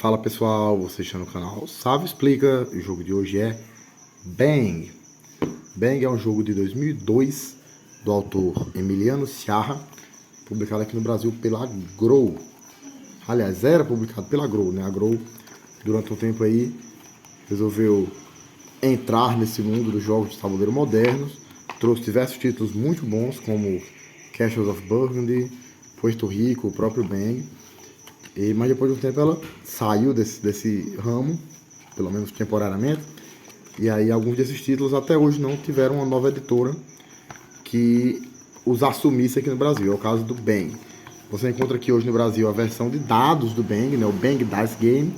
Fala pessoal, você está no canal Sávio Explica. O jogo de hoje é Bang. Bang é um jogo de 2002 do autor Emiliano Sciarra, publicado aqui no Brasil pela Grow. Aliás, era publicado pela Grow, né? A Grow, durante um tempo aí, resolveu entrar nesse mundo dos jogos de tabuleiro modernos. Trouxe diversos títulos muito bons, como Castles of Burgundy, Puerto Rico, o próprio Bang. Mas depois de um tempo ela saiu desse ramo, pelo menos temporariamente. E aí alguns desses títulos até hoje não tiveram uma nova editora que os assumisse aqui no Brasil. É o caso do Bang. Você encontra aqui hoje no Brasil a versão de dados do Bang, né, o Bang Dice Game,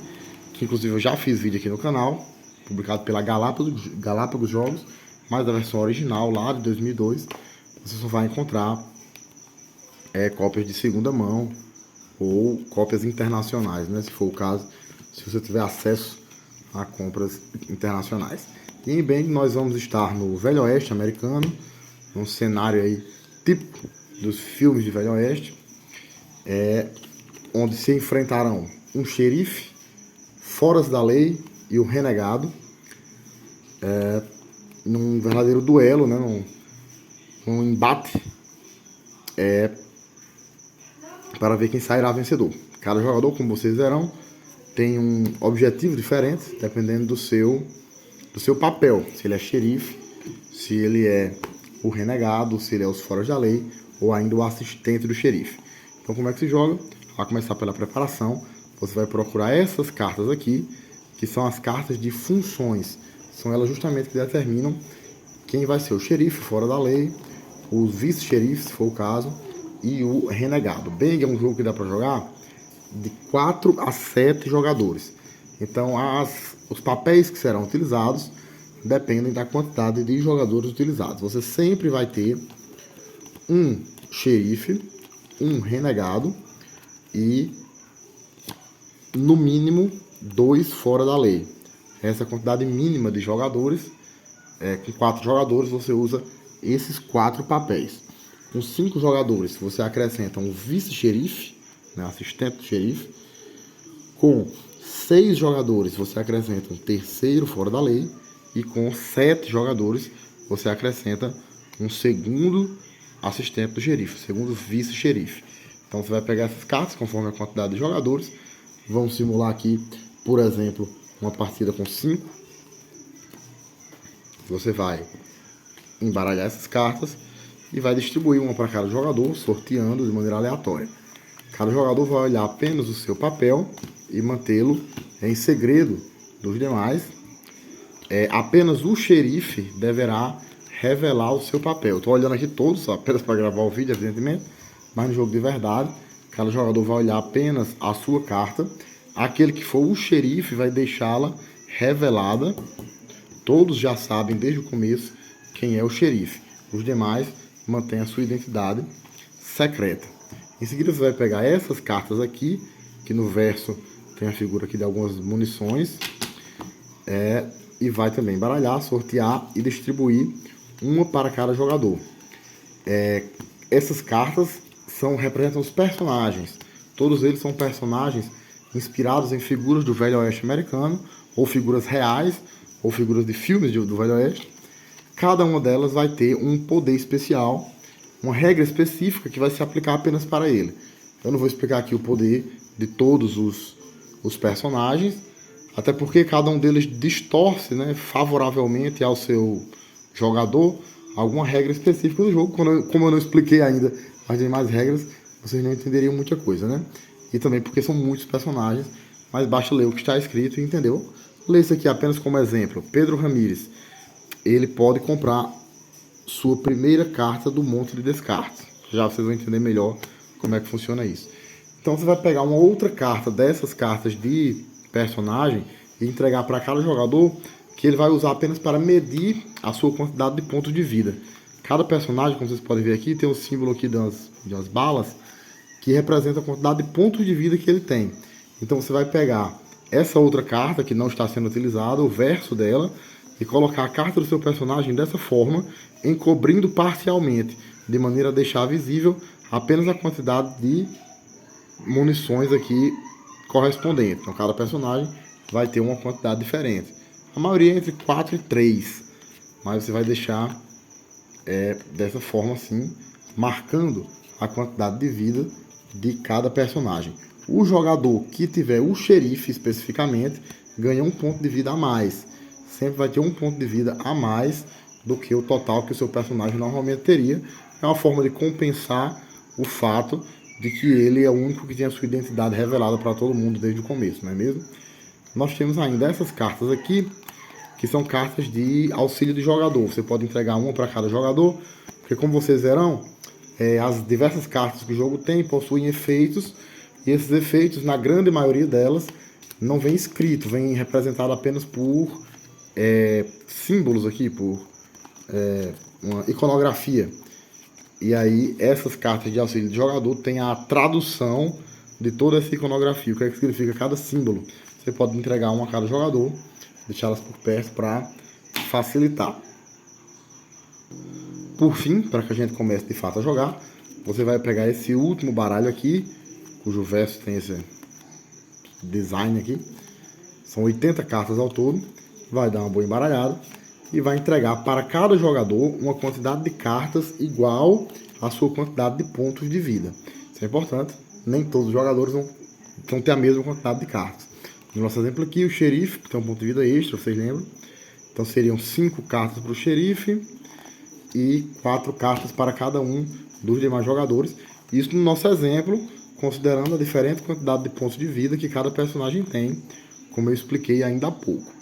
que inclusive eu já fiz vídeo aqui no canal, publicado pela Galápagos Jogos, mas a versão original lá de 2002, você só vai encontrar cópias de segunda mão ou cópias internacionais, né, se for o caso, se você tiver acesso a compras internacionais. E em Bang nós vamos estar no Velho Oeste americano, um cenário aí típico dos filmes de Velho Oeste, onde se enfrentarão um xerife, foras da lei e o renegado, num verdadeiro duelo, né, num embate, para ver quem sairá vencedor. Cada jogador, como vocês verão, tem um objetivo diferente, dependendo do seu papel. Se ele é xerife, se ele é o renegado, se ele é os foras da lei, ou ainda o assistente do xerife. Então, como é que se joga? Vai começar pela preparação. Você vai procurar essas cartas aqui, que são as cartas de funções. São elas justamente que determinam quem vai ser o xerife, fora da lei, os vice-xerifes, se for o caso, e o renegado. Bang é um jogo que dá para jogar de 4 a 7 jogadores. Então os papéis que serão utilizados dependem da quantidade de jogadores utilizados. Você sempre vai ter um xerife, um renegado e no mínimo 2 fora da lei. Essa é a quantidade mínima de jogadores. Com 4 jogadores você usa esses 4 papéis. Com 5 jogadores você acrescenta um vice-xerife, né, assistente do xerife. Com 6 jogadores você acrescenta um terceiro fora da lei. E com 7 jogadores você acrescenta um segundo assistente do xerife, segundo vice-xerife. Então você vai pegar essas cartas conforme a quantidade de jogadores. Vamos simular aqui, por exemplo, uma partida com 5. Você vai embaralhar essas cartas e vai distribuir uma para cada jogador, sorteando de maneira aleatória. Cada jogador vai olhar apenas o seu papel e mantê-lo em segredo dos demais. Apenas o xerife deverá revelar o seu papel. Estou olhando aqui todos, apenas para gravar o vídeo, evidentemente, mas no jogo de verdade, cada jogador vai olhar apenas a sua carta. Aquele que for o xerife vai deixá-la revelada. Todos já sabem desde o começo quem é o xerife. Os demais mantêm a sua identidade secreta. Em seguida você vai pegar essas cartas aqui, que no verso tem a figura aqui de algumas munições, e vai também embaralhar, sortear e distribuir uma para cada jogador. Essas cartas representam os personagens. Todos eles são personagens inspirados em figuras do Velho Oeste americano, ou figuras reais, ou figuras de filmes do Velho Oeste. Cada uma delas vai ter um poder especial, uma regra específica que vai se aplicar apenas para ele. Eu não vou explicar aqui o poder de todos os personagens, até porque cada um deles distorce, né, favoravelmente ao seu jogador alguma regra específica do jogo. Como eu não expliquei ainda as demais regras, vocês não entenderiam muita coisa, né? E também porque são muitos personagens, mas basta ler o que está escrito e entendeu? Lê isso aqui apenas como exemplo. Pedro Ramírez, ele pode comprar sua primeira carta do monte de descartes. Já vocês vão entender melhor como é que funciona isso. Então você vai pegar uma outra carta dessas cartas de personagem e entregar para cada jogador, que ele vai usar apenas para medir a sua quantidade de pontos de vida. Cada personagem, como vocês podem ver aqui, tem um símbolo aqui de umas balas que representa a quantidade de pontos de vida que ele tem. Então você vai pegar essa outra carta que não está sendo utilizada, o verso dela, e colocar a carta do seu personagem dessa forma, encobrindo parcialmente, de maneira a deixar visível apenas a quantidade de munições aqui correspondente. Então cada personagem vai ter uma quantidade diferente. A maioria é entre 4 e 3, mas você vai deixar dessa forma assim, marcando a quantidade de vida de cada personagem. O jogador que tiver o xerife especificamente ganha um ponto de vida a mais. Sempre vai ter um ponto de vida a mais do que o total que o seu personagem normalmente teria. É uma forma de compensar o fato de que ele é o único que tem a sua identidade revelada para todo mundo desde o começo, não é mesmo? Nós temos ainda essas cartas aqui, que são cartas de auxílio de jogador. Você pode entregar uma para cada jogador, porque como vocês verão, as diversas cartas que o jogo tem possuem efeitos, e esses efeitos, na grande maioria delas, não vem escrito, vem representado apenas por símbolos aqui, por uma iconografia. E aí essas cartas de auxílio de jogador têm a tradução de toda essa iconografia, o que é que significa cada símbolo. Você pode entregar uma a cada jogador, deixá-las por perto para facilitar. Por fim, para que a gente comece de fato a jogar, você vai pegar esse último baralho aqui, cujo verso tem esse design aqui. São 80 cartas ao todo. Vai dar uma boa embaralhada e vai entregar para cada jogador uma quantidade de cartas igual à sua quantidade de pontos de vida. Isso é importante, nem todos os jogadores vão ter a mesma quantidade de cartas. No nosso exemplo aqui, o xerife tem um ponto de vida extra, vocês lembram? Então seriam 5 cartas para o xerife e 4 cartas para cada um dos demais jogadores. Isso no nosso exemplo, considerando a diferente quantidade de pontos de vida que cada personagem tem, como eu expliquei ainda há pouco.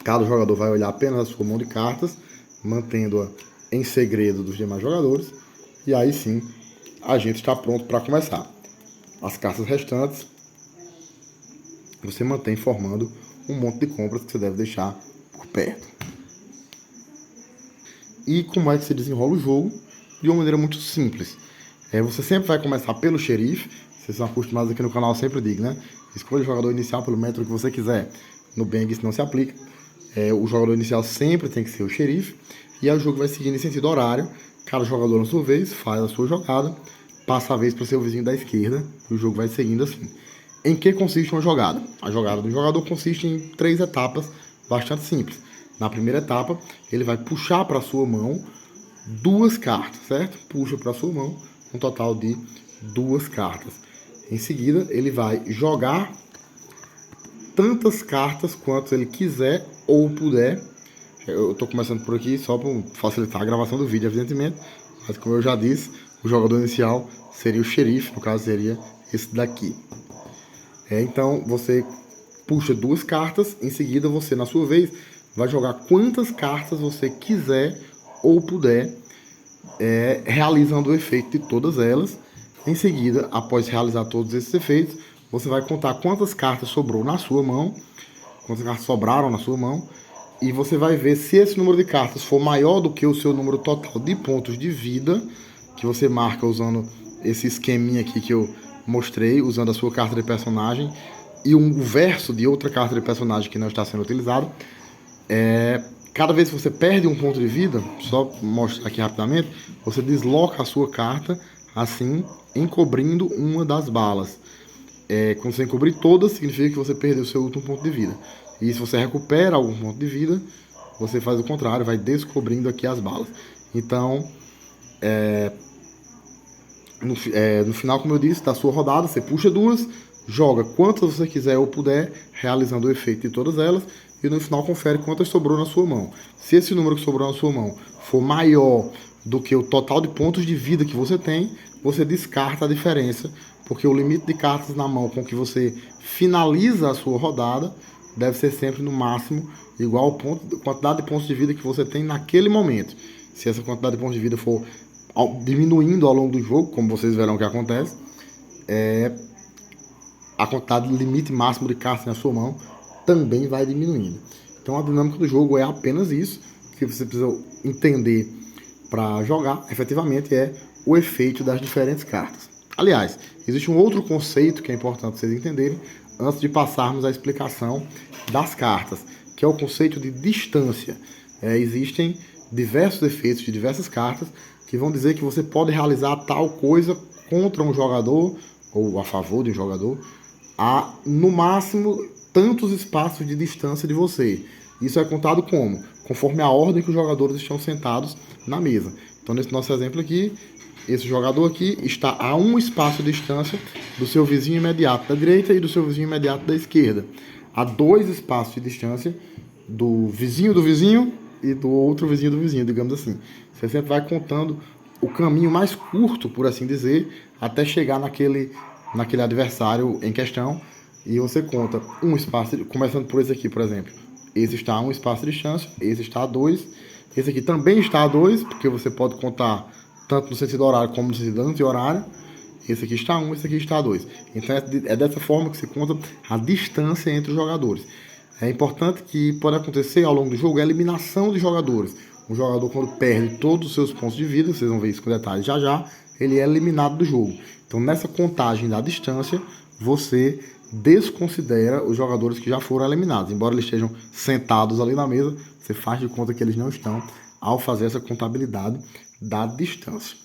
Cada jogador vai olhar apenas a sua mão de cartas, mantendo-a em segredo dos demais jogadores, e aí sim a gente está pronto para começar. As cartas restantes você mantém formando um monte de compras que você deve deixar por perto. E como é que se desenrola o jogo? De uma maneira muito simples. Você sempre vai começar pelo xerife. Vocês são acostumados aqui no canal, eu sempre digo, né? Escolha o jogador inicial pelo método que você quiser. No Bang isso não se aplica. O jogador inicial sempre tem que ser o xerife. E aí o jogo vai seguir nesse sentido horário. Cada jogador, na sua vez, faz a sua jogada, passa a vez para o seu vizinho da esquerda, e o jogo vai seguindo assim. Em que consiste uma jogada? A jogada do jogador consiste em 3 etapas bastante simples. Na primeira etapa, ele vai puxar para a sua mão 2 cartas, certo? Puxa para a sua mão um total de 2 cartas. Em seguida, ele vai jogar tantas cartas quanto ele quiser ou puder. Eu estou começando por aqui só para facilitar a gravação do vídeo, evidentemente. Mas como eu já disse, o jogador inicial seria o xerife, no caso seria esse daqui. Então você puxa 2 cartas, em seguida você, na sua vez, vai jogar quantas cartas você quiser ou puder, realizando o efeito de todas elas. Em seguida, após realizar todos esses efeitos, você vai contar quantas cartas sobrou na sua mão, quantas cartas sobraram na sua mão, e você vai ver se esse número de cartas for maior do que o seu número total de pontos de vida, que você marca usando esse esqueminha aqui que eu mostrei, usando a sua carta de personagem e um verso de outra carta de personagem que não está sendo utilizado. Cada vez que você perde um ponto de vida, só mostrar aqui rapidamente, você desloca a sua carta assim, encobrindo uma das balas. Quando você encobrir todas, significa que você perdeu o seu último ponto de vida. E se você recupera algum ponto de vida, você faz o contrário, vai descobrindo aqui as balas. Então, no final, como eu disse, da sua rodada, você puxa 2, joga quantas você quiser ou puder, realizando o efeito de todas elas, e no final confere quantas sobrou na sua mão. Se esse número que sobrou na sua mão for maior do que o total de pontos de vida que você tem, você descarta a diferença, porque o limite de cartas na mão com que você finaliza a sua rodada deve ser sempre no máximo igual à quantidade de pontos de vida que você tem naquele momento. Se essa quantidade de pontos de vida for diminuindo ao longo do jogo, como vocês verão que acontece, a quantidade de limite máximo de cartas na sua mão também vai diminuindo. Então a dinâmica do jogo é apenas isso, que você precisa entender para jogar, efetivamente, é o efeito das diferentes cartas. Aliás, existe um outro conceito que é importante vocês entenderem, antes de passarmos à explicação das cartas, que é o conceito de distância. Existem diversos efeitos de diversas cartas que vão dizer que você pode realizar tal coisa contra um jogador, ou a favor de um jogador, a, no máximo, tantos espaços de distância de você. Isso é contado como? Conforme a ordem que os jogadores estão sentados na mesa. Então, nesse nosso exemplo aqui, esse jogador aqui está a um espaço de distância do seu vizinho imediato da direita e do seu vizinho imediato da esquerda. A 2 espaços de distância do vizinho e do outro vizinho do vizinho, digamos assim. Você sempre vai contando o caminho mais curto, por assim dizer, até chegar naquele adversário em questão. E você conta um espaço, começando por esse aqui, por exemplo. Esse está a um espaço de distância, esse está a 2. Esse aqui também está a 2, porque você pode contar tanto no sentido horário como no sentido anti-horário. Esse aqui está a 1, esse aqui está a 2. Então é dessa forma que se conta a distância entre os jogadores. É importante que pode acontecer ao longo do jogo a eliminação de jogadores. Um jogador, quando perde todos os seus pontos de vida, vocês vão ver isso com detalhes já já, ele é eliminado do jogo. Então, nessa contagem da distância, você desconsidera os jogadores que já foram eliminados. Embora eles estejam sentados ali na mesa, você faz de conta que eles não estão ao fazer essa contabilidade da distância.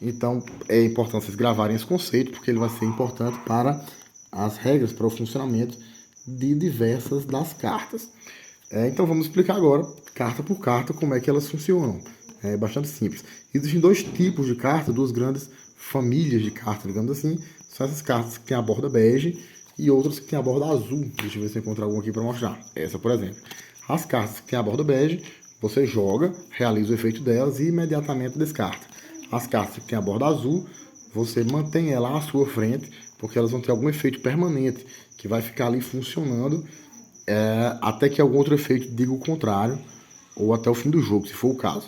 Então, é importante vocês gravarem esse conceito, porque ele vai ser importante para as regras, para o funcionamento de diversas das cartas. Então, vamos explicar agora, carta por carta, como é que elas funcionam. É bastante simples. Existem 2 tipos de cartas, 2 grandes famílias de cartas, digamos assim. São essas cartas que têm a borda bege e outras que têm a borda azul. Deixa eu ver se eu encontro alguma aqui para mostrar. Essa, por exemplo. As cartas que têm a borda bege, você joga, realiza o efeito delas e imediatamente descarta. As cartas que têm a borda azul, você mantém ela à sua frente, porque elas vão ter algum efeito permanente, que vai ficar ali funcionando até que algum outro efeito diga o contrário, ou até o fim do jogo, se for o caso.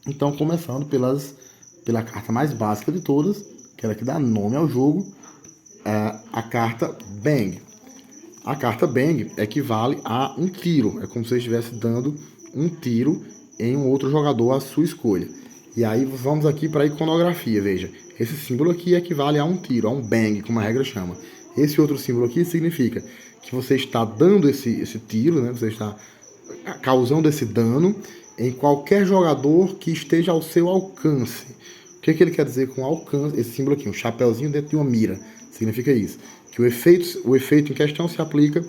Então, começando pela carta mais básica de todas, que é a que dá nome ao jogo, a carta Bang. A carta Bang equivale a um tiro, é como se você estivesse dando um tiro em um outro jogador à sua escolha. E aí vamos aqui para a iconografia, veja. Esse símbolo aqui equivale a um tiro, a um bang, como a regra chama. Esse outro símbolo aqui significa que você está dando esse tiro, né? Você está causando esse dano em qualquer jogador que esteja ao seu alcance. O que ele quer dizer com alcance? Esse símbolo aqui, um chapéuzinho dentro de uma mira, significa isso. Que o efeito em questão se aplica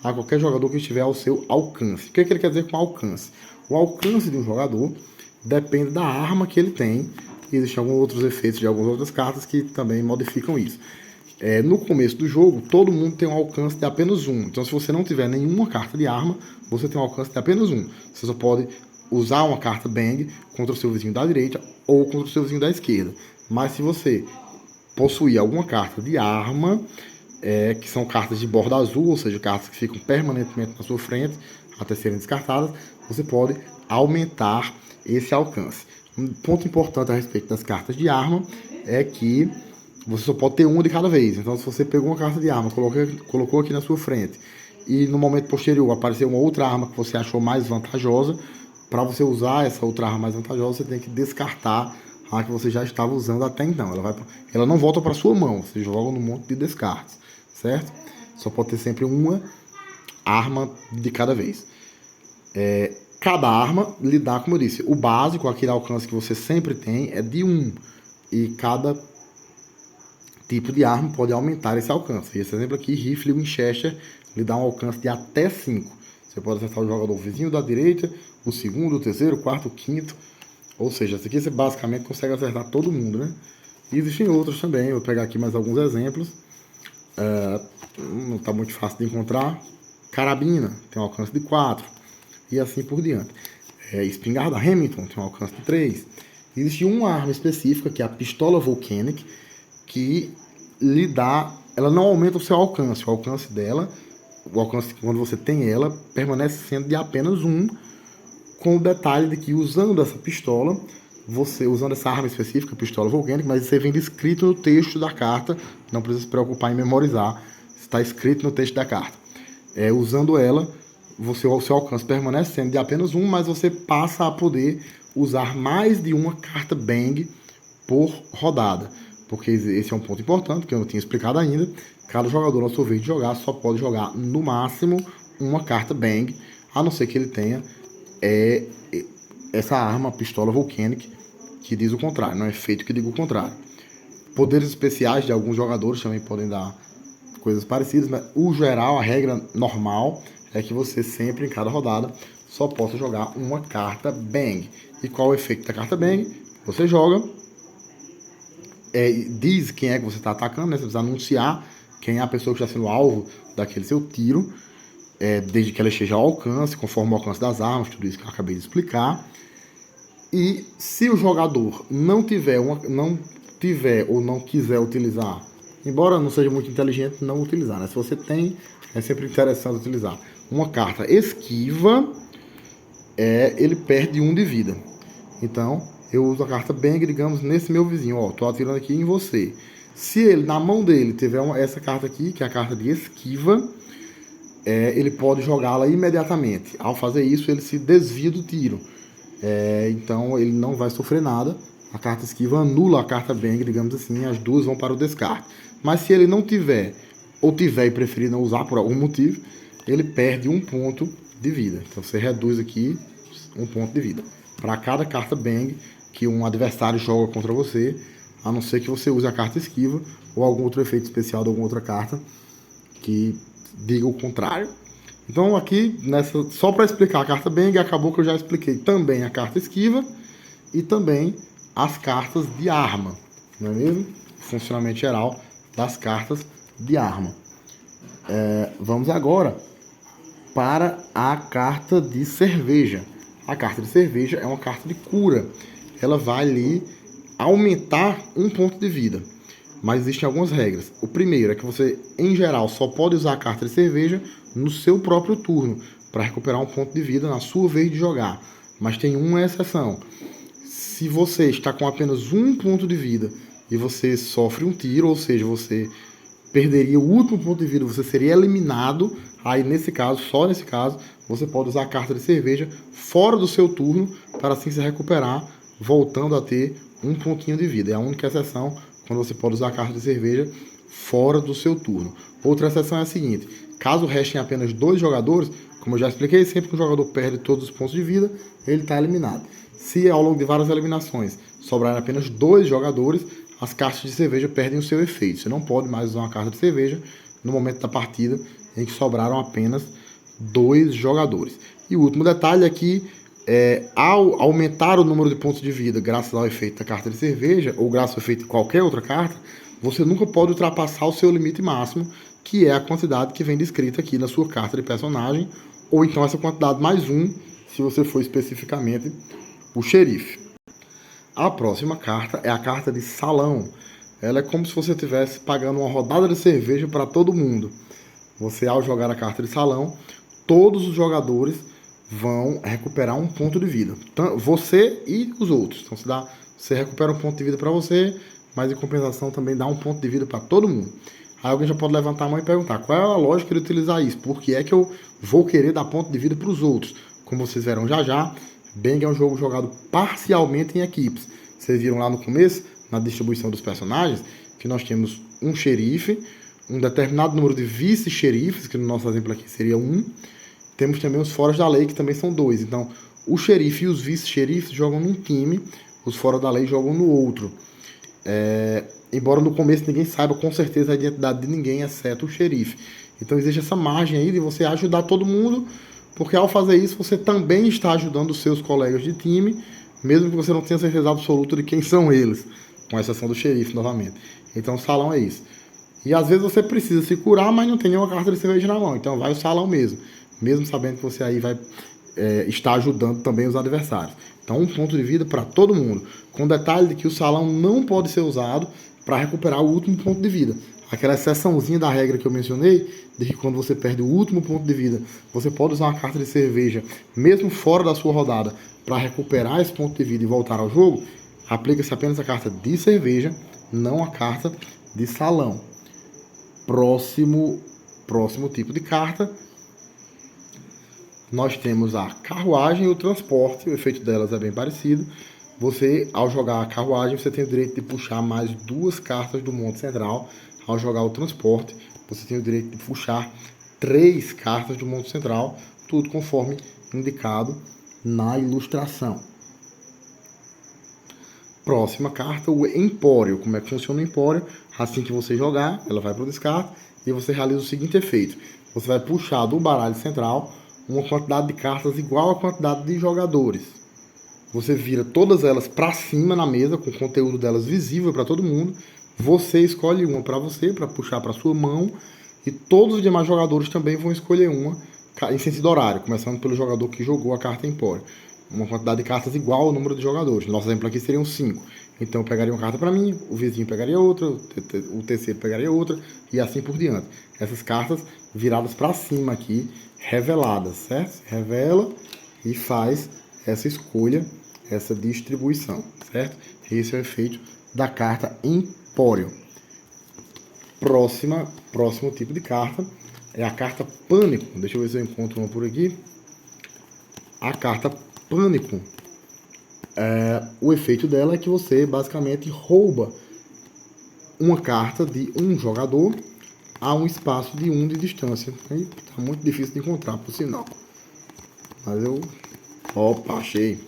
a qualquer jogador que estiver ao seu alcance. O que ele quer dizer com alcance? O alcance de um jogador depende da arma que ele tem. E existem alguns outros efeitos de algumas outras cartas que também modificam isso. No começo do jogo, todo mundo tem um alcance de apenas 1. Então, se você não tiver nenhuma carta de arma, você tem um alcance de apenas 1. Você só pode usar uma carta Bang contra o seu vizinho da direita ou contra o seu vizinho da esquerda. Mas se você possuir alguma carta de arma, que são cartas de borda azul, ou seja, cartas que ficam permanentemente na sua frente até serem descartadas, você pode aumentar esse alcance. Um ponto importante a respeito das cartas de arma é que você só pode ter uma de cada vez. Então, se você pegou uma carta de arma, colocou aqui na sua frente e no momento posterior apareceu uma outra arma que você achou mais vantajosa, para você usar essa outra arma mais vantajosa, você tem que descartar a que você já estava usando até então. Ela não volta para sua mão, você joga no monte de descartes, certo? Só pode ter sempre uma arma de cada vez. Cada arma lhe dá, como eu disse, o básico, aquele alcance que você sempre tem, é de 1. E cada tipo de arma pode aumentar esse alcance. Esse exemplo aqui, rifle Winchester, lhe dá um alcance de até 5. Você pode acertar o jogador vizinho da direita, o segundo, o terceiro, o quarto, o quinto. Ou seja, esse aqui você basicamente consegue acertar todo mundo, né? E existem outros também. Eu vou pegar aqui mais alguns exemplos. Não está muito fácil de encontrar. Carabina tem um alcance de 4. E assim por diante. Espingarda Hamilton tem um alcance de 3. Existe uma arma específica, que é a pistola Volcanic, que lhe dá... Ela não aumenta o seu alcance. O alcance dela, quando você tem ela, permanece sendo de apenas 1, com o detalhe de que usando essa pistola, usando essa arma específica, pistola Volcanic, mas isso vem descrito no texto da carta, não precisa se preocupar em memorizar, está escrito no texto da carta. Usando ela, o seu alcance permanece sendo de apenas 1, mas você passa a poder usar mais de uma carta Bang por rodada. Porque esse é um ponto importante, que eu não tinha explicado ainda. Cada jogador, ao sua vez de jogar, só pode jogar no máximo uma carta Bang, a não ser que ele tenha essa arma, a pistola Volcanic, que diz o contrário, não é feito que diga o contrário. Poderes especiais de alguns jogadores também podem dar coisas parecidas, mas o geral, a regra normal é que você sempre, em cada rodada, só possa jogar uma carta Bang. E qual o efeito da carta Bang? Você joga, diz quem é que você está atacando, né? Você precisa anunciar quem é a pessoa que está sendo alvo daquele seu tiro, desde que ela esteja ao alcance, conforme o alcance das armas, tudo isso que eu acabei de explicar. E se o jogador não tiver ou não quiser utilizar, embora não seja muito inteligente não utilizar, né? Se você tem, é sempre interessante utilizar uma carta esquiva, ele perde 1 de vida. Então, eu uso a carta Bang, digamos, nesse meu vizinho. Ó, tô atirando aqui em você. Se ele, na mão dele, tiver essa carta aqui, que é a carta de esquiva, ele pode jogá-la imediatamente. Ao fazer isso, ele se desvia do tiro. Então, ele não vai sofrer nada. A carta esquiva anula a carta Bang, digamos assim, as duas vão para o descarte. Mas se ele não tiver, ou tiver e preferir não usar por algum motivo, ele perde 1 ponto de vida. Então, você reduz aqui 1 ponto de vida para cada carta Bang que um adversário joga contra você, a não ser que você use a carta esquiva ou algum outro efeito especial de alguma outra carta que diga o contrário. Então aqui, só para explicar a carta Bang, acabou que eu já expliquei também a carta esquiva e também as cartas de arma, não é mesmo? O funcionamento geral das cartas de arma. Vamos agora para a carta de cerveja. A carta de cerveja é uma carta de cura. Ela vai ali aumentar 1 ponto de vida. Mas existem algumas regras. O primeiro é que você, em geral, só pode usar a carta de cerveja no seu próprio turno, para recuperar 1 ponto de vida na sua vez de jogar. Mas tem uma exceção. Se você está com apenas 1 ponto de vida e você sofre um tiro, ou seja, você perderia o último ponto de vida, você seria eliminado, aí nesse caso, só nesse caso, você pode usar a carta de cerveja fora do seu turno para assim se recuperar, voltando a ter 1 pontinho de vida. É a única exceção quando você pode usar a carta de cerveja fora do seu turno. Outra exceção é a seguinte: caso restem apenas 2 jogadores, como eu já expliquei, sempre que um jogador perde todos os pontos de vida, ele está eliminado. Se ao longo de várias eliminações sobrarem apenas 2 jogadores, as cartas de cerveja perdem o seu efeito. Você não pode mais usar uma carta de cerveja no momento da partida em que sobraram apenas 2 jogadores. E o último detalhe é que, ao aumentar o número de pontos de vida graças ao efeito da carta de cerveja, ou graças ao efeito de qualquer outra carta, você nunca pode ultrapassar o seu limite máximo, que é a quantidade que vem descrita aqui na sua carta de personagem, ou então essa quantidade mais 1, se você for especificamente o xerife. A próxima carta é a carta de salão. Ela é como se você estivesse pagando uma rodada de cerveja para todo mundo. Você, ao jogar a carta de salão, todos os jogadores vão recuperar 1 ponto de vida. Você e os outros. Então você recupera 1 ponto de vida para você, mas em compensação também dá 1 ponto de vida para todo mundo. Aí alguém já pode levantar a mão e perguntar: qual é a lógica de utilizar isso? Por que é que eu vou querer dar ponto de vida para os outros? Como vocês verão já já, Bang é um jogo jogado parcialmente em equipes. Vocês viram lá no começo, na distribuição dos personagens, que nós temos um xerife, um determinado número de vice-xerifes, que no nosso exemplo aqui seria 1. Temos também os foras da lei, que também são 2. Então, o xerife e os vice-xerifes jogam num time, os fora da lei jogam no outro. Embora no começo ninguém saiba com certeza a identidade de ninguém, exceto o xerife. Então existe essa margem aí de você ajudar todo mundo, porque ao fazer isso você também está ajudando os seus colegas de time, mesmo que você não tenha certeza absoluta de quem são eles, com exceção do xerife novamente. Então o salão é isso. E às vezes você precisa se curar, mas não tem nenhuma carta de cerveja na mão, então vai o salão mesmo sabendo que você aí vai estar ajudando também os adversários. Então 1 ponto de vida para todo mundo, com detalhe de que o salão não pode ser usado para recuperar o último ponto de vida. Aquela exceçãozinha da regra que eu mencionei, de que quando você perde o último ponto de vida, você pode usar uma carta de cerveja, mesmo fora da sua rodada, para recuperar esse ponto de vida e voltar ao jogo, aplica-se apenas a carta de cerveja, não a carta de salão. Próximo tipo de carta, nós temos a carruagem e o transporte. O efeito delas é bem parecido. Você, ao jogar a carruagem, você tem o direito de puxar mais 2 cartas do monte central. Ao jogar o transporte, você tem o direito de puxar 3 cartas do monte central, tudo conforme indicado na ilustração. Próxima carta, o empório. Como é que funciona o empório? Assim que você jogar, ela vai para o descarte. e você realiza o seguinte efeito. Você vai puxar do baralho central uma quantidade de cartas igual à quantidade de jogadores. Você vira todas elas para cima na mesa, com o conteúdo delas visível para todo mundo. Você escolhe uma para você, para puxar para sua mão. E todos os demais jogadores também vão escolher uma em sentido horário, começando pelo jogador que jogou a carta Empório. Uma quantidade de cartas igual ao número de jogadores. Nosso exemplo aqui seriam 5. Então eu pegaria uma carta para mim, o vizinho pegaria outra, o terceiro pegaria outra, e assim por diante. Essas cartas viradas para cima aqui, reveladas, certo? Revela e faz essa escolha, essa distribuição, certo? Esse é o efeito da carta Empório. Próximo tipo de carta é a carta Pânico. Deixa eu ver se eu encontro uma por aqui. A carta Pânico, o efeito dela é que você basicamente rouba uma carta de um jogador a um espaço de 1 de distância. Tá muito difícil de encontrar, por sinal. Mas eu... Opa, achei.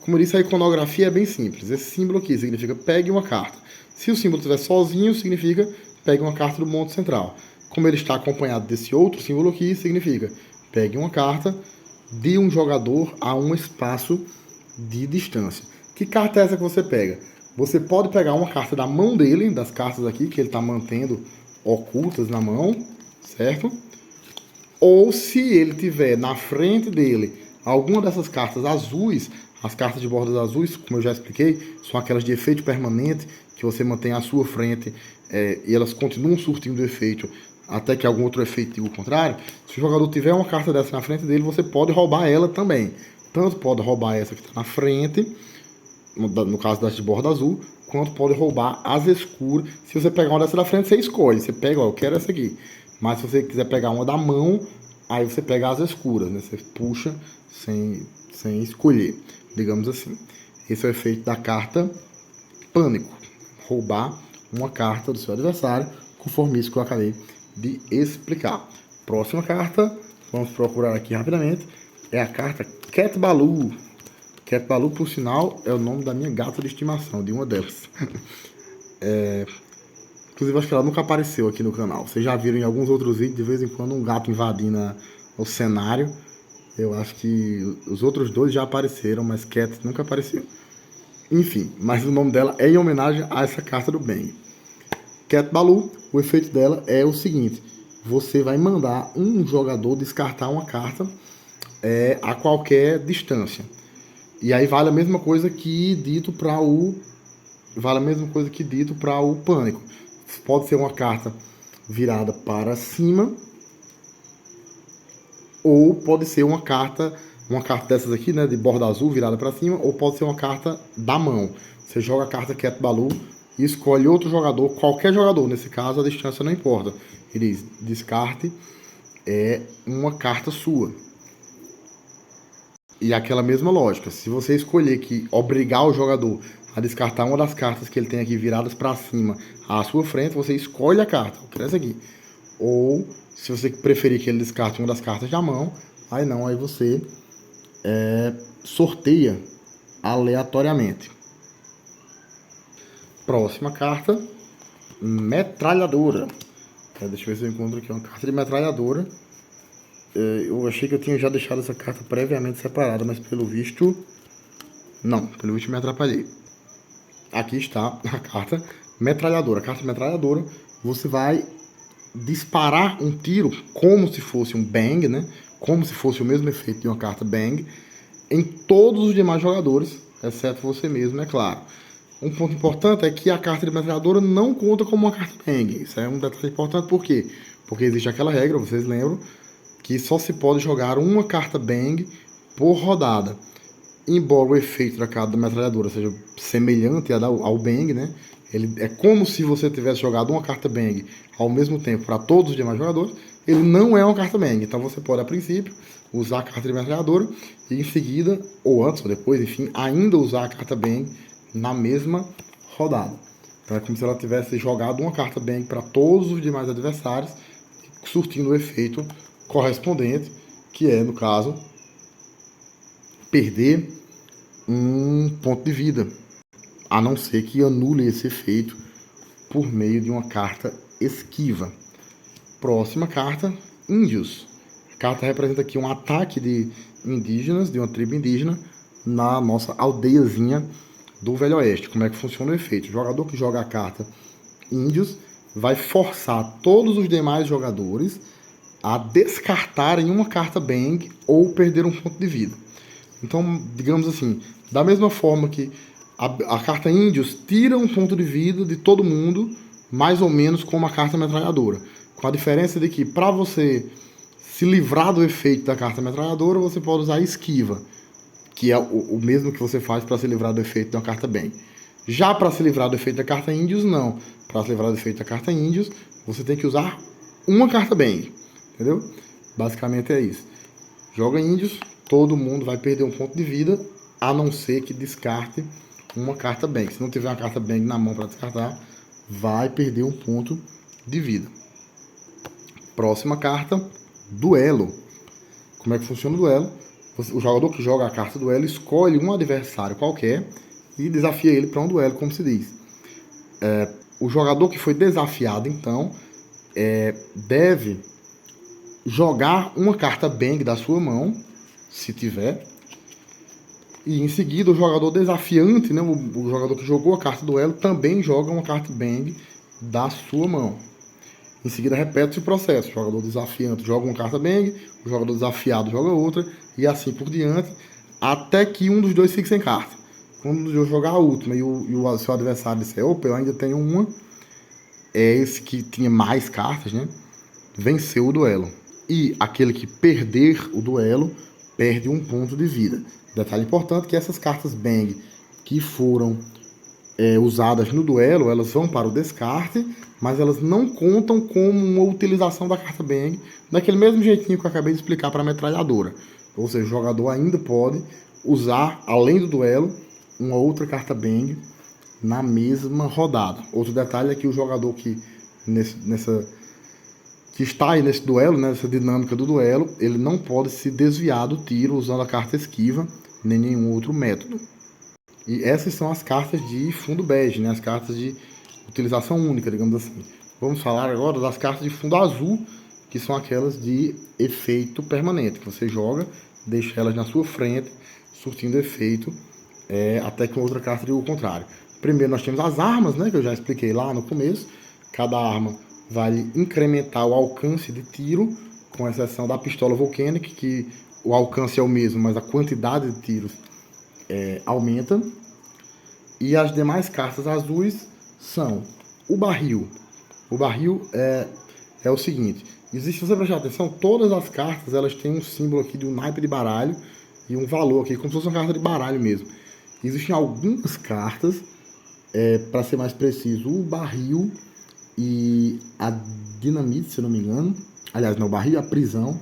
Como eu disse, a iconografia é bem simples. Esse símbolo aqui significa pegue uma carta. Se o símbolo estiver sozinho, significa pegue uma carta do monte central. Como ele está acompanhado desse outro símbolo aqui, significa pegue uma carta de um jogador a um espaço de distância. Que carta é essa que você pega? Você pode pegar uma carta da mão dele, das cartas aqui que ele está mantendo ocultas na mão, certo? Ou se ele tiver na frente dele alguma dessas cartas azuis, as cartas de bordas azuis, como eu já expliquei, são aquelas de efeito permanente que você mantém à sua frente e elas continuam surtindo efeito até que algum outro efeito diga o contrário. Se o jogador tiver uma carta dessa na frente dele, você pode roubar ela também. Tanto pode roubar essa que está na frente, no caso das de borda azul, quanto pode roubar as escuras. Se você pegar uma dessa da frente, você escolhe. Você pega, ó, eu quero essa aqui. Mas se você quiser pegar uma da mão, aí você pega as escuras, né? Você puxa sem escolher, digamos assim. Esse é o efeito da carta Pânico. Roubar uma carta do seu adversário, conforme isso que eu acabei de explicar. Próxima carta, vamos procurar aqui rapidamente, é a carta Cat Baloo. Cat Baloo, por sinal, é o nome da minha gata de estimação, de uma delas. Inclusive, acho que ela nunca apareceu aqui no canal. Vocês já viram em alguns outros vídeos, de vez em quando, um gato invadindo o cenário. Eu acho que os outros dois já apareceram, mas Cat nunca apareceu. Enfim, mas o nome dela é em homenagem a essa carta do Bang. Cat Baloo, o efeito dela é o seguinte: você vai mandar um jogador descartar uma carta a qualquer distância. E aí vale a mesma coisa que dito para o Pânico. Pode ser uma carta virada para cima, ou pode ser uma carta dessas aqui, né, de borda azul virada para cima, ou pode ser uma carta da mão. Você joga a carta Cat Baloo e escolhe outro jogador, qualquer jogador, nesse caso a distância não importa. Ele diz, descarte uma carta sua. E aquela mesma lógica, se você escolher que obrigar o jogador a descartar uma das cartas que ele tem aqui viradas para cima à sua frente, você escolhe a carta, eu quero essa aqui. Ou, se você preferir que ele descarte uma das cartas da mão, aí não, aí você sorteia aleatoriamente. Próxima carta, Metralhadora. Deixa eu ver se eu encontro aqui uma carta de metralhadora. Eu achei que eu tinha já deixado essa carta previamente separada, mas pelo visto... Não, pelo visto me atrapalhei. Aqui está a carta metralhadora. A carta metralhadora, você vai disparar um tiro como se fosse um bang, né? Como se fosse o mesmo efeito de uma carta bang, em todos os demais jogadores, exceto você mesmo, é claro. Um ponto importante é que a carta de metralhadora não conta como uma carta bang. Isso é um detalhe importante, por quê? Porque existe aquela regra, vocês lembram, que só se pode jogar uma carta bang por rodada. Embora o efeito da carta da metralhadora seja semelhante ao bang, né? Ele é como se você tivesse jogado uma carta bang ao mesmo tempo para todos os demais jogadores. Ele não é uma carta bang, então você pode, a princípio, usar a carta de metralhadora e em seguida, ou antes ou depois, enfim, ainda usar a carta bang na mesma rodada. Então é como se ela tivesse jogado uma carta bang para todos os demais adversários, surtindo o efeito correspondente, que é, no caso, perder um ponto de vida, a não ser que anule esse efeito por meio de uma carta esquiva. Próxima carta, índios. A carta representa aqui um ataque de indígenas, de uma tribo indígena, na nossa aldeiazinha do Velho Oeste. Como é que funciona o efeito? O jogador que joga a carta índios vai forçar todos os demais jogadores a descartarem uma carta bang ou perder um ponto de vida. Então, digamos assim, da mesma forma que a carta índios tira um ponto de vida de todo mundo, mais ou menos como a carta metralhadora. Com a diferença de que, para você se livrar do efeito da carta metralhadora, você pode usar esquiva, que é o mesmo que você faz para se livrar do efeito da carta bang. Já para se livrar do efeito da carta índios, não. Para se livrar do efeito da carta índios, você tem que usar uma carta bang. Entendeu? Basicamente é isso. Joga índios, todo mundo vai perder um ponto de vida, a não ser que descarte uma carta bang. Se não tiver uma carta bang na mão para descartar, vai perder um ponto de vida. Próxima carta, duelo. Como é que funciona o duelo? O jogador que joga a carta duelo escolhe um adversário qualquer e desafia ele para um duelo, como se diz. O jogador que foi desafiado, então, deve jogar uma carta bang da sua mão, se tiver, e em seguida o jogador desafiante, né, o jogador que jogou a carta duelo, também joga uma carta bang da sua mão. Em seguida repete-se o processo, o jogador desafiante joga uma carta bang, o jogador desafiado joga outra, e assim por diante, até que um dos dois fique sem carta. Quando eu jogar a última e o seu adversário disser, opa, eu ainda tenho uma, esse que tinha mais cartas, né, venceu o duelo. E aquele que perder o duelo perde um ponto de vida. Detalhe importante que essas cartas bang que foram usadas no duelo, elas vão para o descarte, mas elas não contam como uma utilização da carta bang, daquele mesmo jeitinho que eu acabei de explicar para a metralhadora. Ou seja, o jogador ainda pode usar, além do duelo, uma outra carta bang na mesma rodada. Outro detalhe é que o jogador que está aí nesse duelo, nessa dinâmica do duelo, ele não pode se desviar do tiro usando a carta esquiva, nem nenhum outro método. E essas são as cartas de fundo bege, né? As cartas de utilização única, digamos assim. Vamos falar agora das cartas de fundo azul, que são aquelas de efeito permanente, que você joga, deixa elas na sua frente, surtindo efeito, até que outra carta diga o contrário. Primeiro nós temos as armas, né? Que eu já expliquei lá no começo. Cada arma vai incrementar o alcance de tiro, com exceção da pistola Volcanic, que o alcance é o mesmo, mas a quantidade de tiros aumenta. E as demais cartas azuis são o barril. O barril é o seguinte, se você prestar atenção, todas as cartas elas têm um símbolo aqui de um naipe de baralho e um valor aqui, como se fosse uma carta de baralho mesmo. Existem algumas cartas, para ser mais preciso, o barril e a dinamite, se eu não me engano, aliás, não, o barril e a prisão,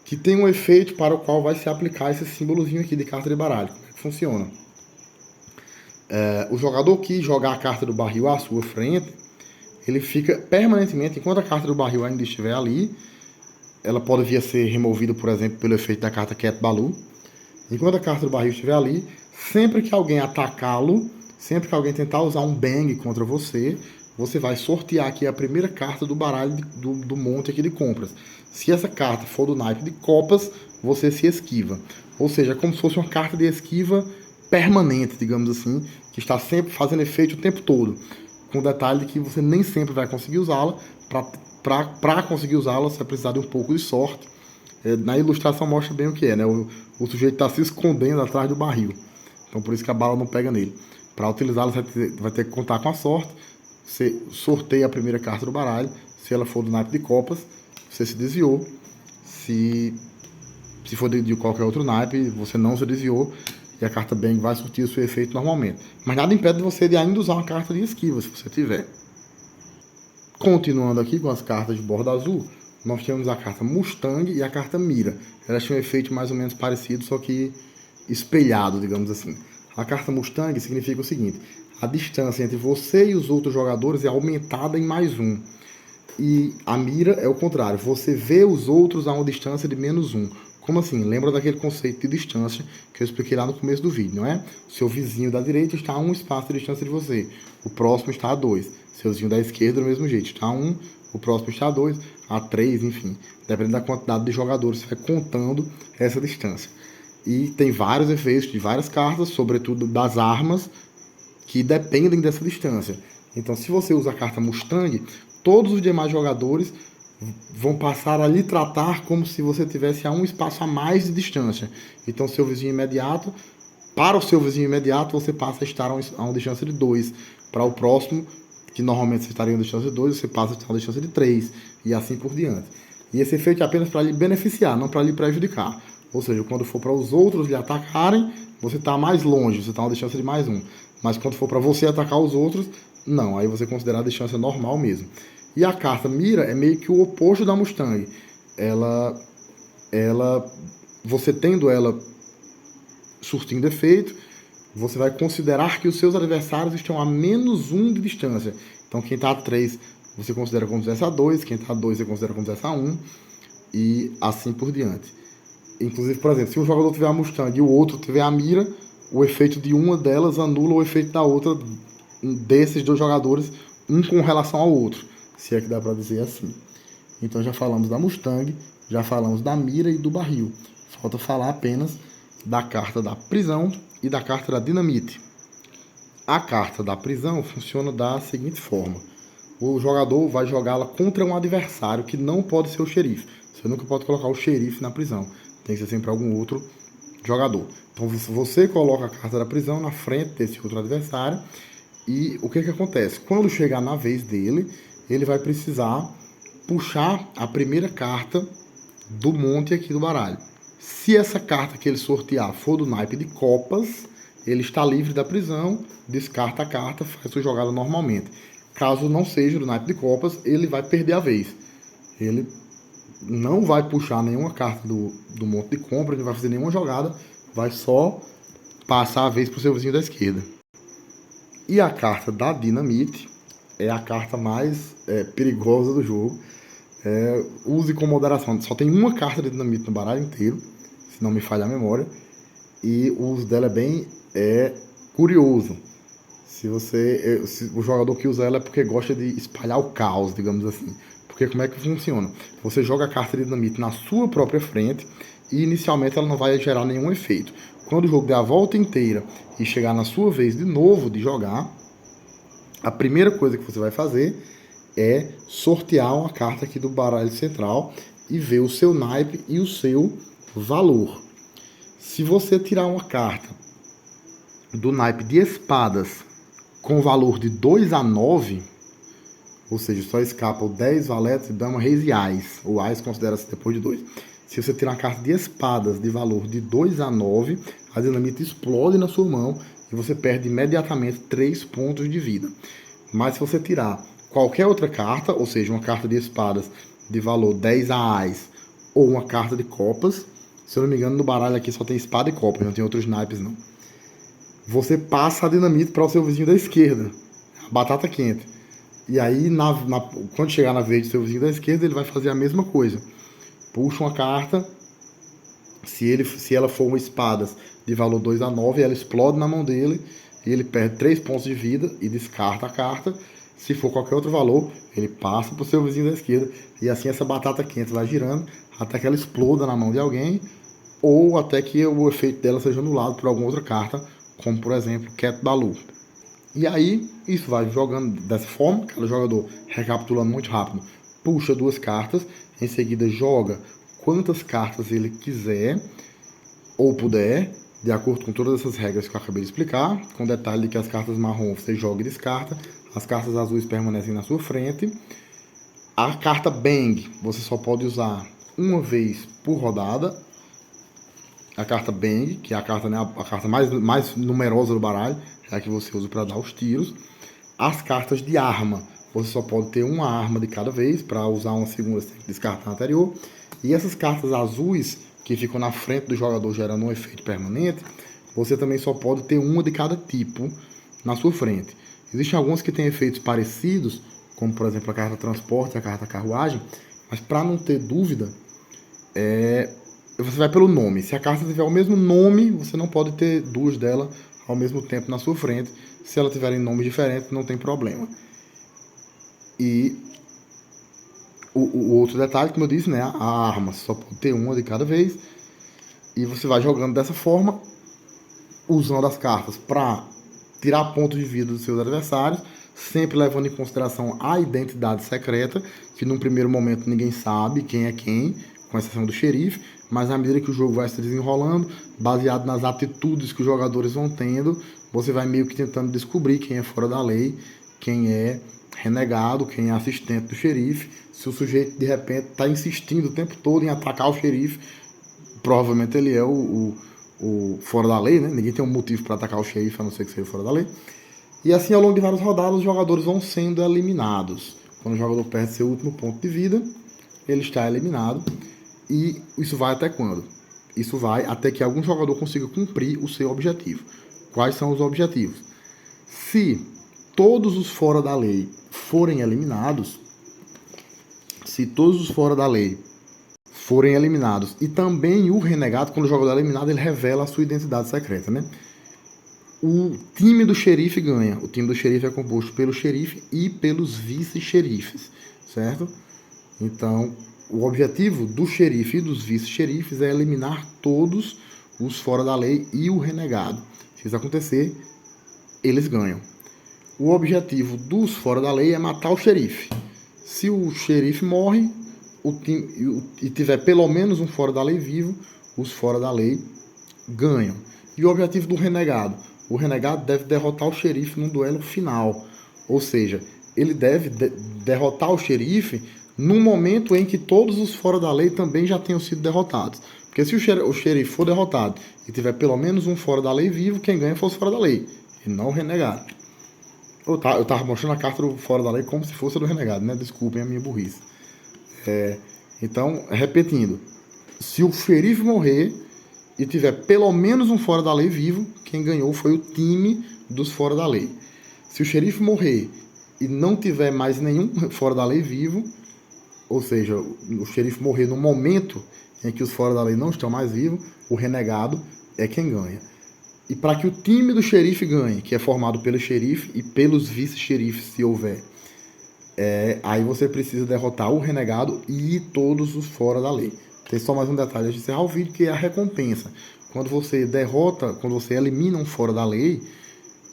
que tem um efeito para o qual vai se aplicar esse símbolozinho aqui de carta de baralho. Como é que funciona? O jogador que jogar a carta do barril à sua frente, ele fica permanentemente, enquanto a carta do barril ainda estiver ali, ela pode vir a ser removida, por exemplo, pelo efeito da carta Cat Balu. Enquanto a carta do barril estiver ali, sempre que alguém atacá-lo, sempre que alguém tentar usar um bang contra você, você vai sortear aqui a primeira carta do baralho do monte aqui de compras. Se essa carta for do naipe de copas, você se esquiva. Ou seja, é como se fosse uma carta de esquiva permanente, digamos assim, que está sempre fazendo efeito o tempo todo. Com o detalhe de que você nem sempre vai conseguir usá-la. Para conseguir usá-la, você vai precisar de um pouco de sorte. Na ilustração mostra bem o que é, né? O sujeito está se escondendo atrás do barril. Então por isso que a bala não pega nele. Para utilizá-la, você vai ter que contar com a sorte. Você sorteia a primeira carta do baralho. Se ela for do naipe de copas, você se desviou. Se for de qualquer outro naipe, você não se desviou. E a carta bang vai surtir o seu efeito normalmente. Mas nada impede você de ainda usar uma carta de esquiva, se você tiver. Continuando aqui com as cartas de borda azul, nós temos a carta Mustang e a carta Mira. Elas têm um efeito mais ou menos parecido, só que espelhado, digamos assim. A carta Mustang significa o seguinte: a distância entre você e os outros jogadores é aumentada em +1. E a mira é o contrário, você vê os outros a uma distância de -1. Como assim? Lembra daquele conceito de distância que eu expliquei lá no começo do vídeo, não é? Seu vizinho da direita está a 1 espaço de distância de você, o próximo está a 2. Seu vizinho da esquerda do mesmo jeito, está a 1, o próximo está a 2. A3, enfim, dependendo da quantidade de jogadores, você vai contando essa distância. E tem vários efeitos de várias cartas, sobretudo das armas, que dependem dessa distância. Então, se você usa a carta Mustang, todos os demais jogadores vão passar a lhe tratar como se você tivesse a um espaço a mais de distância. Então, seu vizinho imediato, para o seu vizinho imediato, você passa a estar a uma distância de 2. Para o próximo, que normalmente você estaria a uma distância de 2, você passa a estar a uma distância de 3. E assim por diante. E esse efeito é apenas para lhe beneficiar, não para lhe prejudicar. Ou seja, quando for para os outros lhe atacarem, você está mais longe, você está a uma distância de mais 1. Mas quando for para você atacar os outros, não, aí você considera a distância normal mesmo. E a carta mira é meio que o oposto da Mustang. Você tendo ela surtindo efeito, você vai considerar que os seus adversários estão a menos 1 de distância. Então quem está a 3 você considera como se estivesse a 2, quem está a 2 você considera como se estivesse a 1, e assim por diante. Inclusive, por exemplo, se um jogador tiver a Mustang e o outro tiver a mira, o efeito de uma delas anula o efeito da outra, desses dois jogadores, um com relação ao outro, se é que dá para dizer assim. Então já falamos da Mustang, já falamos da mira e do barril. Falta falar apenas da carta da prisão e da carta da dinamite. A carta da prisão funciona da seguinte forma. O jogador vai jogá-la contra um adversário que não pode ser o xerife. Você nunca pode colocar o xerife na prisão. Tem que ser sempre algum outro jogador. Então você coloca a carta da prisão na frente desse outro adversário. E o que acontece? Quando chegar na vez dele, ele vai precisar puxar a primeira carta do monte aqui do baralho. Se essa carta que ele sortear for do naipe de copas, ele está livre da prisão, descarta a carta, faz sua jogada normalmente. Caso não seja do naipe de copas, ele vai perder a vez. Ele não vai puxar nenhuma carta do monte de compra, não vai fazer nenhuma jogada, vai só passar a vez para o seu vizinho da esquerda. E a carta da dinamite é a carta mais perigosa do jogo. Use com moderação. Só tem uma carta de dinamite no baralho inteiro, se não me falha a memória. E o uso dela é bem curioso. Se o jogador que usa ela é porque gosta de espalhar o caos, digamos assim. Porque como é que funciona? Você joga a carta de dinamite na sua própria frente e inicialmente ela não vai gerar nenhum efeito. Quando o jogo der a volta inteira e chegar na sua vez de novo de jogar, a primeira coisa que você vai fazer é sortear uma carta aqui do baralho central e ver o seu naipe e o seu valor. Se você tirar uma carta do naipe de espadas com valor de 2 a 9, ou seja, só escapa o 10, valete, dama, reis e ás. O ás considera-se depois de 2. Se você tirar uma carta de espadas de valor de 2 a 9, a dinamite explode na sua mão e você perde imediatamente 3 pontos de vida. Mas se você tirar qualquer outra carta, ou seja, uma carta de espadas de valor 10 a ás ou uma carta de copas, se eu não me engano no baralho aqui só tem espada e copas, não tem outros naipes não. Você passa a dinamite para o seu vizinho da esquerda, a batata quente. E aí, quando chegar na vez do seu vizinho da esquerda, ele vai fazer a mesma coisa. Puxa uma carta, se ela for uma espada de valor 2 a 9, ela explode na mão dele, e ele perde 3 pontos de vida e descarta a carta. Se for qualquer outro valor, ele passa para o seu vizinho da esquerda, e assim essa batata quente vai girando, até que ela exploda na mão de alguém, ou até que o efeito dela seja anulado por alguma outra carta, como por exemplo, Cat Balu. E aí, isso vai jogando dessa forma, cada jogador, recapitulando muito rápido, puxa 2 cartas, em seguida joga quantas cartas ele quiser ou puder, de acordo com todas essas regras que eu acabei de explicar, com detalhe de que as cartas marrom você joga e descarta, as cartas azuis permanecem na sua frente. A carta Bang você só pode usar uma vez por rodada. A carta Bang, que é a carta, né, a carta mais numerosa do baralho, é a que você usa para dar os tiros. As cartas de arma, você só pode ter uma arma de cada vez, para usar uma segunda você tem que descartar a anterior. E essas cartas azuis, que ficam na frente do jogador gerando um efeito permanente, você também só pode ter uma de cada tipo na sua frente. Existem algumas que têm efeitos parecidos, como por exemplo a carta transporte e a carta carruagem, mas para não ter dúvida, você vai pelo nome. Se a carta tiver o mesmo nome, você não pode ter 2 dela ao mesmo tempo na sua frente. Se ela tiverem nomes diferentes, não tem problema. E O outro detalhe, como eu disse, né? A arma só pode ter uma de cada vez. E você vai jogando dessa forma, usando as cartas para tirar pontos de vida dos seus adversários, sempre levando em consideração a identidade secreta, que num primeiro momento ninguém sabe quem é quem, com exceção do xerife, mas à medida que o jogo vai se desenrolando, baseado nas atitudes que os jogadores vão tendo, você vai meio que tentando descobrir quem é fora da lei, quem é renegado, quem é assistente do xerife. Se o sujeito de repente está insistindo o tempo todo em atacar o xerife, provavelmente ele é o fora da lei, né? Ninguém tem um motivo para atacar o xerife, a não ser que seja fora da lei. E assim, ao longo de várias rodadas, os jogadores vão sendo eliminados. Quando o jogador perde seu último ponto de vida, ele está eliminado. E isso vai até quando? Isso vai até que algum jogador consiga cumprir o seu objetivo. Quais são os objetivos? Se todos os fora da lei forem eliminados, forem eliminados, e também o renegado, quando o jogador é eliminado, ele revela a sua identidade secreta, né? O time do xerife ganha. O time do xerife é composto pelo xerife e pelos vice-xerifes, certo? Então, o objetivo do xerife e dos vice-xerifes é eliminar todos os fora da lei e o renegado. Se isso acontecer, eles ganham. O objetivo dos fora da lei é matar o xerife. Se o xerife morre, o time, e tiver pelo menos um fora da lei vivo, os fora da lei ganham. E o objetivo do renegado? O renegado deve derrotar o xerife num duelo final. Ou seja, ele deve derrotar o xerife num momento em que todos os fora da lei também já tenham sido derrotados. Porque se o xerife for derrotado e tiver pelo menos um fora da lei vivo, quem ganha foi os fora da lei, e não o renegado. Eu tava mostrando a carta do fora da lei como se fosse a do renegado, né? Desculpem a minha burrice. Então, repetindo, se o xerife morrer e tiver pelo menos um fora da lei vivo, quem ganhou foi o time dos fora da lei. Se o xerife morrer e não tiver mais nenhum fora da lei vivo, ou seja, o xerife morrer no momento em que os fora da lei não estão mais vivos, o renegado é quem ganha. E para que o time do xerife ganhe, que é formado pelo xerife e pelos vice-xerifes, se houver, aí você precisa derrotar o renegado e todos os fora da lei. Tem só mais um detalhe antes de encerrar o vídeo, que é a recompensa. Quando você elimina um fora da lei,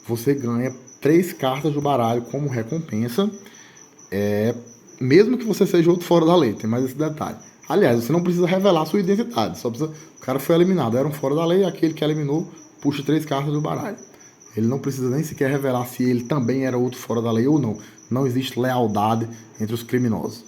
você ganha 3 cartas do baralho como recompensa, mesmo que você seja outro fora da lei, tem mais esse detalhe. Aliás, você não precisa revelar sua identidade, só precisa, o cara foi eliminado, era um fora da lei, aquele que eliminou puxa 3 cartas do baralho. Ele não precisa nem sequer revelar se ele também era outro fora da lei ou não. Não existe lealdade entre os criminosos.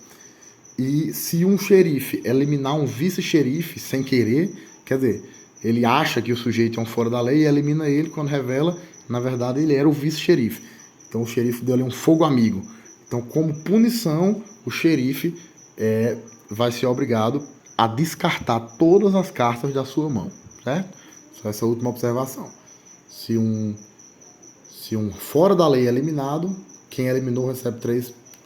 E se um xerife eliminar um vice-xerife sem querer, quer dizer, ele acha que o sujeito é um fora da lei e elimina ele, quando revela, na verdade, ele era o vice-xerife. Então o xerife deu ali um fogo amigo. Então, como punição, o xerife vai ser obrigado a descartar todas as cartas da sua mão, certo? Só essa última observação. Se um fora da lei é eliminado, quem eliminou recebe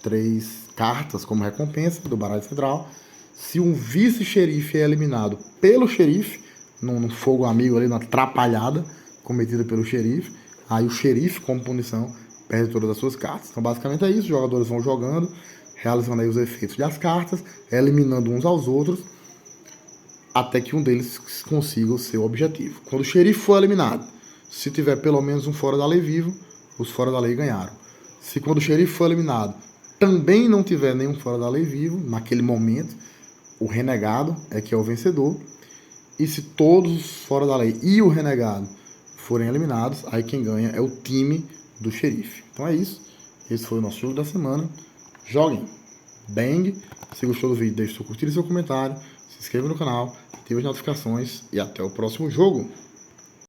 3 cartas como recompensa do baralho central. Se um vice-xerife é eliminado pelo xerife, num fogo amigo ali, numa atrapalhada cometida pelo xerife, aí o xerife, como punição, perde todas as suas cartas. Então, basicamente é isso. Os jogadores vão jogando, realizando aí os efeitos das cartas, eliminando uns aos outros, até que um deles consiga o seu objetivo. Quando o xerife for eliminado, se tiver pelo menos um fora da lei vivo, os fora da lei ganharam. Se quando o xerife for eliminado, também não tiver nenhum fora da lei vivo, naquele momento, o renegado é que é o vencedor. E se todos os fora da lei e o renegado forem eliminados, aí quem ganha é o time do xerife. Então é isso. Esse foi o nosso jogo da semana. Joguem. Bang. Se gostou do vídeo, deixe seu curtir e seu comentário. Se inscreva no canal, ative as notificações e até o próximo jogo.